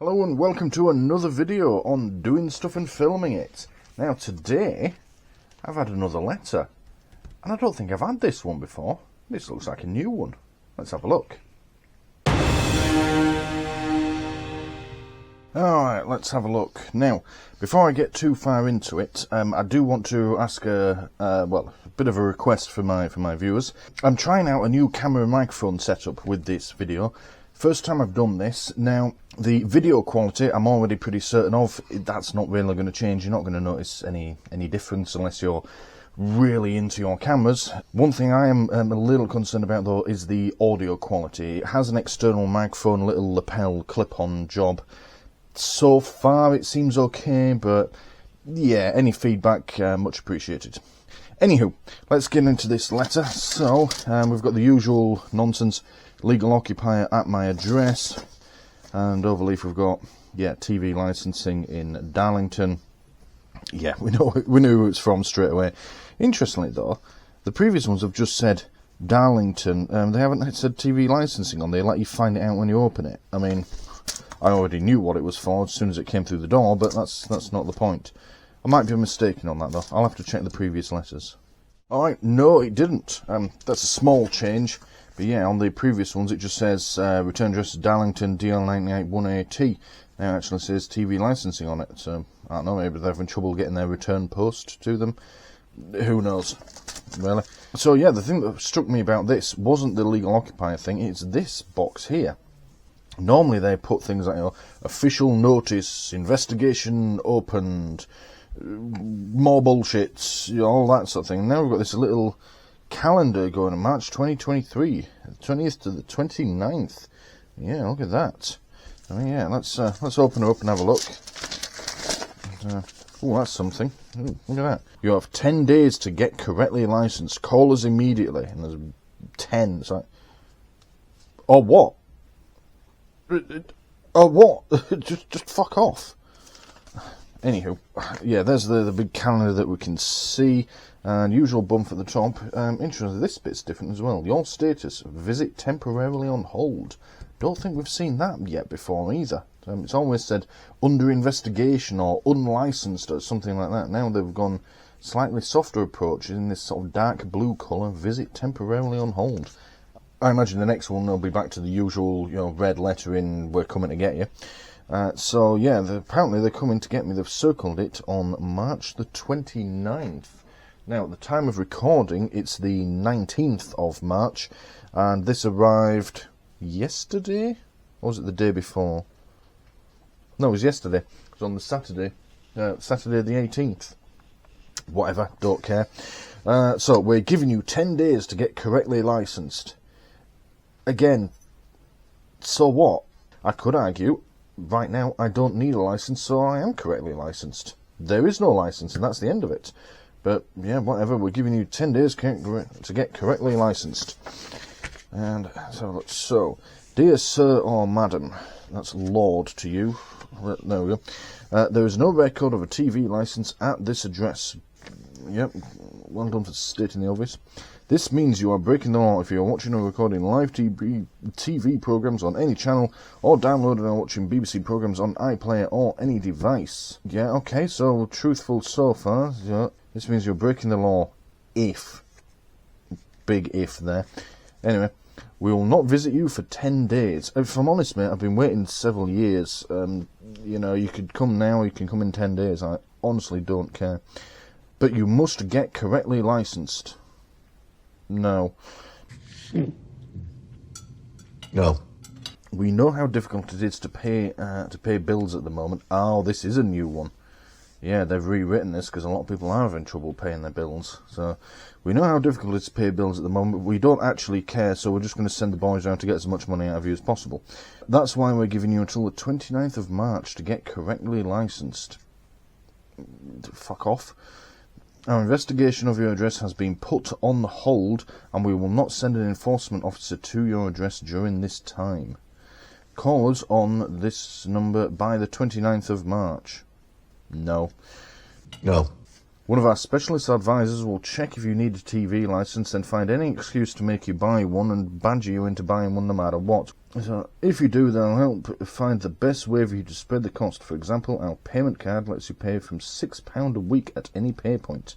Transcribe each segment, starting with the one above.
Hello and welcome to another video on doing stuff and filming it. Now today I've had another letter and I don't think I've had this one before. This looks like a new one. Let's have a look. Alright, let's have a look. Now, before I get too far into it, I do want to ask a bit of a request for my viewers. I'm trying out a new camera and microphone setup with this video. First time I've done this. Now, the video quality I'm already pretty certain of. That's not really going to change. You're not going to notice any difference unless you're really into your cameras. One thing I am a little concerned about though is the audio quality. It has an external microphone, little lapel clip-on job. So far it seems okay, but yeah, any feedback much appreciated. Anywho, let's get into this letter. So we've got the usual nonsense. Legal occupier at my address, and overleaf we've got TV licensing in Darlington. Yeah, we knew who it's from straight away. Interestingly though, the previous ones have just said Darlington. They haven't said TV licensing on. They let you find it out when you open it. I mean, I already knew what it was for as soon as it came through the door, but that's not the point. I might be mistaken on that though. I'll have to check the previous letters. Alright, no it didn't. That's a small change. But yeah, on the previous ones it just says return address is Darlington DL98 1AT. Now it actually says TV licensing on it. So I don't know, maybe they're having trouble getting their return post to them. Who knows, really. So yeah, the thing that struck me about this wasn't the legal occupier thing, it's this box here. Normally they put things like, official notice, investigation opened, more bullshit, all that sort of thing. Now we've got this little calendar going to March 2023, 20th to the 29th. Yeah, look at that. I mean, yeah, let's open it up and have a look. Oh, that's something. Ooh, look at that. You have 10 days to get correctly licensed. Call us immediately. And there's 10. It's like, or what? Or what? just fuck off. Anywho, yeah, there's the big calendar that we can see, and usual bump at the top. Interestingly, this bit's different as well. Your status, visit temporarily on hold. Don't think we've seen that yet before either. It's always said under investigation or unlicensed or something like that. Now they've gone slightly softer approach in this sort of dark blue colour, visit temporarily on hold. I imagine the next one will be back to the usual, red lettering, we're coming to get you. So yeah, apparently they're coming to get me. They've circled it on March the 29th. Now at the time of recording it's the 19th of March, and this arrived yesterday? Or was it the day before? No, it was yesterday. It was on the Saturday the 18th. Whatever, don't care. So we're giving you 10 days to get correctly licensed. Again, so what? I could argue, right now I don't need a license, so I am correctly licensed. There is no license, and that's the end of it. But yeah, whatever, we're giving you 10 days to get correctly licensed. And so, dear sir or madam, that's Lord to you. There we go. There is no record of a TV license at this address. Yep, well done for stating the obvious. This means you are breaking the law if you are watching or recording live TV programs on any channel, or downloading or watching BBC programs on iPlayer or any device. Yeah, okay, so truthful so far. Yeah, this means you're breaking the law if. Big if there. Anyway, we will not visit you for 10 days. If I'm honest, mate, I've been waiting several years. You could come now, you can come in 10 days. I honestly don't care. But you must get correctly licensed. No. No. We know how difficult it is to pay bills at the moment. Oh, this is a new one. Yeah, they've rewritten this because a lot of people are having trouble paying their bills. So we know how difficult it is to pay bills at the moment. We don't actually care, so we're just going to send the boys around to get as much money out of you as possible. That's why we're giving you until the 29th of March to get correctly licensed. Fuck off. Our investigation of your address has been put on hold, and we will not send an enforcement officer to your address during this time. Call us on this number by the 29th of March. No. No. One of our specialist advisors will check if you need a TV license and find any excuse to make you buy one and badger you into buying one no matter what. So if you do, they'll help find the best way for you to spread the cost. For example, our payment card lets you pay from £6 a week at any pay point.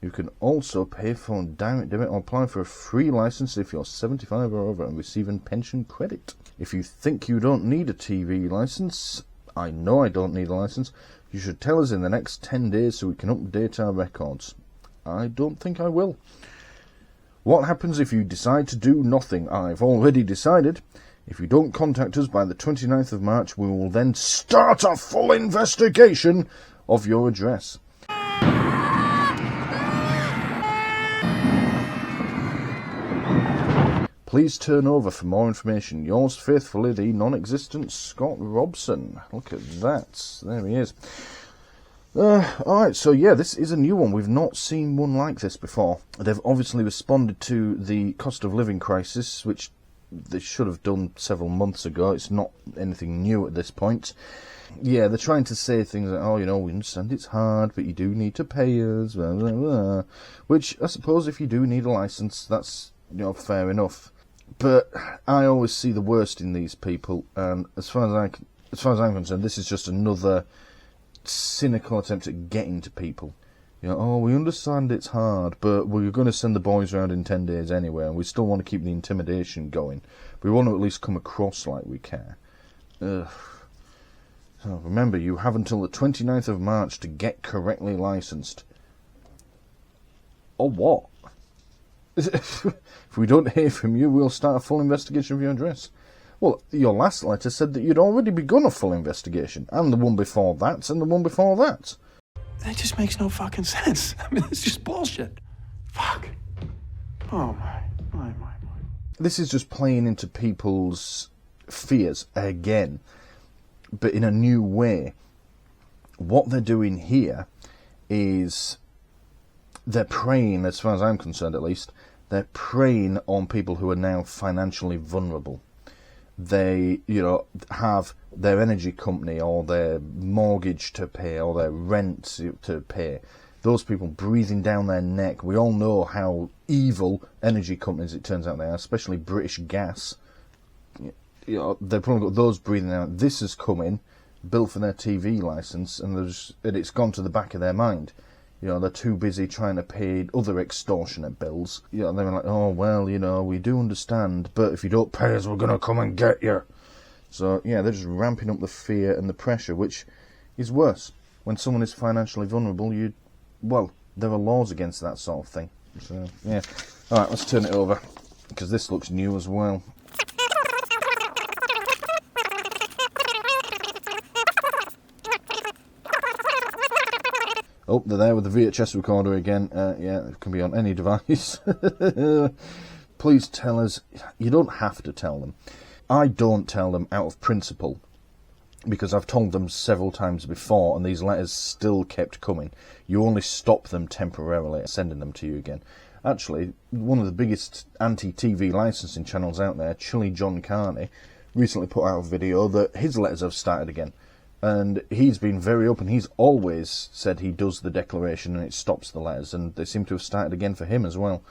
You can also pay for direct debit or apply for a free license if you're 75 or over and receiving pension credit. If you think you don't need a TV license, I know I don't need a license, you should tell us in the next 10 days so we can update our records. I don't think I will. What happens if you decide to do nothing? I've already decided. If you don't contact us by the 29th of March, we will then start a full investigation of your address. Please turn over for more information. Yours faithfully, the non-existent Scott Robson. Look at that. There he is. Alright, so yeah, this is a new one. We've not seen one like this before. They've obviously responded to the cost of living crisis, which they should have done several months ago. It's not anything new at this point. Yeah, they're trying to say things like, oh, you know, we understand it's hard, but you do need to pay us, blah, blah, blah. Which, I suppose, if you do need a licence, that's, you know, fair enough. But I always see the worst in these people, and as far as I'm concerned, this is just another cynical attempt at getting to people. You know, oh, we understand it's hard, but we're going to send the boys around in 10 days anyway, and we still want to keep the intimidation going. We want to at least come across like we care. Ugh. So remember, you have until the 29th of March to get correctly licensed. Or what? If we don't hear from you, we'll start a full investigation of your address. Well, your last letter said that you'd already begun a full investigation, and the one before that, and the one before that. That just makes no fucking sense. I mean, it's just bullshit. Fuck. Oh, my. This is just playing into people's fears again, but in a new way. What they're doing here is they're preying, as far as I'm concerned at least, they're preying on people who are now financially vulnerable. They, you know, have their energy company or their mortgage to pay or their rent to pay. Those people breathing down their neck. We all know how evil energy companies, it turns out, they are, especially British Gas. You know, they've probably got those breathing down. This has come in, built for their TV licence, and it's gone to the back of their mind. You know, they're too busy trying to pay other extortionate bills. You know, they're like, oh, well, you know, we do understand, but if you don't pay us, we're going to come and get you. So, yeah, they're just ramping up the fear and the pressure, which is worse. When someone is financially vulnerable, there are laws against that sort of thing. So, yeah. All right, let's turn it over, because this looks new as well. Oh, they're there with the VHS recorder again. Yeah, it can be on any device. Please tell us. You don't have to tell them. I don't tell them out of principle, because I've told them several times before, and these letters still kept coming. You only stop them temporarily, sending them to you again. Actually, one of the biggest anti-TV licensing channels out there, Chilly John Carney, recently put out a video that his letters have started again. And he's been very open. He's always said he does the declaration and it stops the letters, and they seem to have started again for him as well.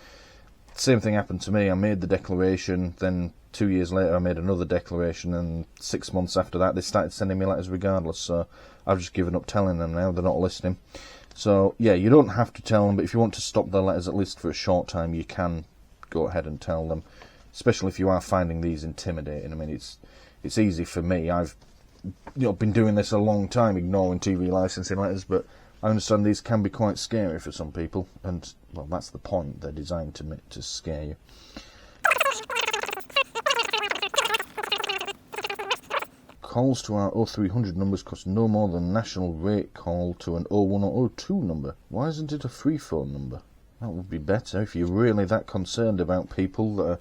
Same thing happened to me. I made the declaration, then 2 years later I made another declaration, and 6 months after that they started sending me letters regardless, so I've just given up telling them now. They're not listening. So, yeah, you don't have to tell them, but if you want to stop their letters at least for a short time, you can go ahead and tell them, especially if you are finding these intimidating. I mean, it's easy for me. I've been doing this a long time, ignoring TV licensing letters, but I understand these can be quite scary for some people, and, well, that's the point. They're designed to scare you. Calls to our 0300 numbers cost no more than national rate call to an 01 or 02 number. Why isn't it a free phone number? That would be better if you're really that concerned about people that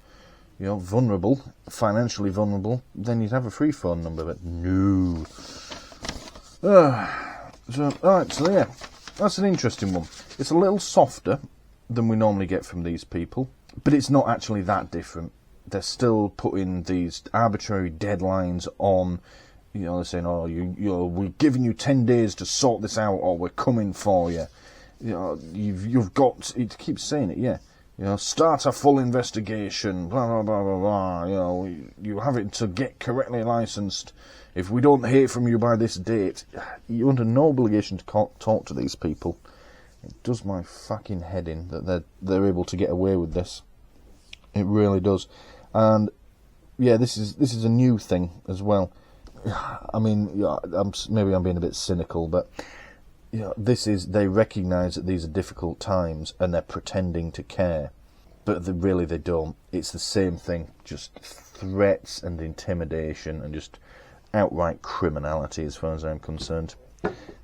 are, vulnerable, financially vulnerable, then you'd have a free phone number, but no. Alright, so yeah, that's an interesting one. It's a little softer than we normally get from these people, but it's not actually that different. They're still putting these arbitrary deadlines on, they're saying, we're giving you 10 days to sort this out, or we're coming for you. You've got, it keeps saying it, yeah. You know, start a full investigation, blah, blah, blah, blah, blah. You know, you have it to get correctly licensed. If we don't hear from you by this date, you're under no obligation to talk to these people. It does my fucking head in that they're able to get away with this. It really does. And yeah, this is a new thing as well. I mean, yeah, maybe I'm being a bit cynical, but yeah, they recognise that these are difficult times and they're pretending to care, but they don't. It's the same thing, just threats and intimidation and just outright criminality as far as I'm concerned.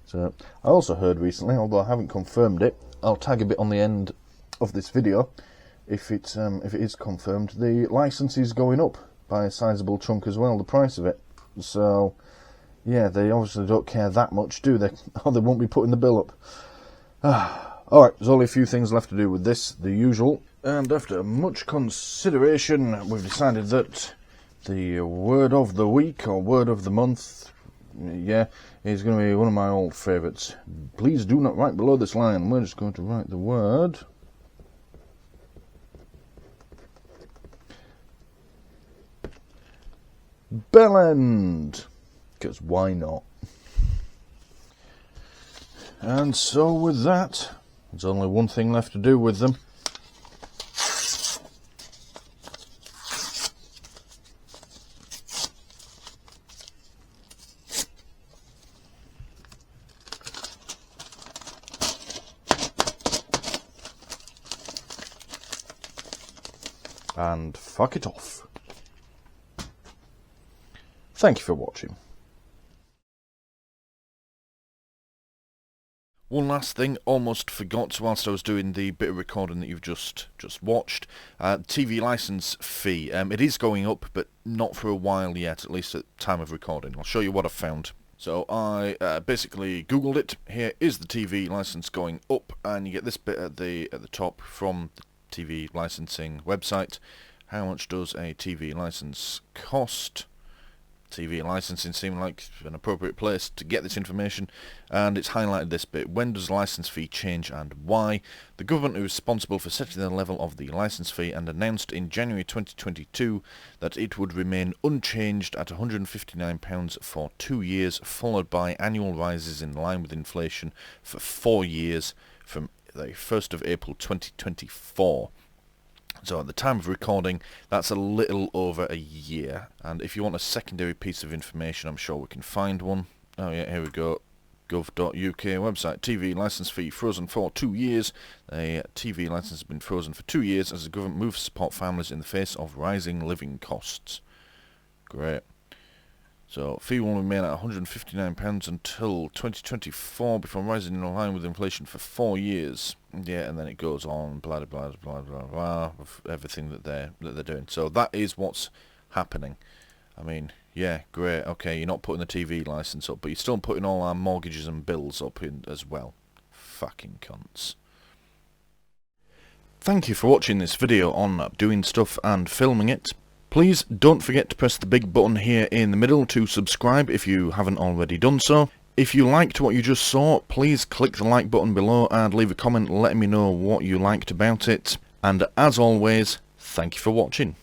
So I also heard recently, although I haven't confirmed it, I'll tag a bit on the end of this video if it is confirmed. The licence is going up by a sizable chunk as well, the price of it. So yeah, they obviously don't care that much, do they? Or they won't be putting the bill up. Alright, there's only a few things left to do with this, the usual. And after much consideration, we've decided that the word of the week, or word of the month, yeah, is going to be one of my old favourites. Please do not write below this line. We're just going to write the word bellend. Because why not? And so with that, there's only one thing left to do with them. And fuck it off. Thank you for watching. One last thing, almost forgot whilst I was doing the bit of recording that you've just watched. TV licence fee. It is going up, but not for a while yet, at least at the time of recording. I'll show you what I've found. So I basically googled it. Here is the TV licence going up, and you get this bit at the top from the TV licensing website. How much does a TV licence cost? TV licensing seemed like an appropriate place to get this information, and it's highlighted this bit. When does licence fee change and why? The government is responsible for setting the level of the licence fee and announced in January 2022 that it would remain unchanged at £159 for 2 years, followed by annual rises in line with inflation for 4 years from the 1st of April 2024. So at the time of recording, that's a little over a year. And if you want a secondary piece of information, I'm sure we can find one. Oh yeah, here we go. gov.uk website. TV licence fee frozen for 2 years. A TV licence has been frozen for 2 years as the government moves to support families in the face of rising living costs. Great. So fee will remain at £159 until 2024 before rising in line with inflation for 4 years. Yeah, and then it goes on, blah blah blah blah blah, with everything that they're doing. So that is what's happening. I mean, yeah, great. Okay, you're not putting the TV licence up, but you're still putting all our mortgages and bills up in as well. Fucking cunts. Thank you for watching this video on doing stuff and filming it. Please don't forget to press the big button here in the middle to subscribe if you haven't already done so. If you liked what you just saw, please click the like button below and leave a comment letting me know what you liked about it. And as always, thank you for watching.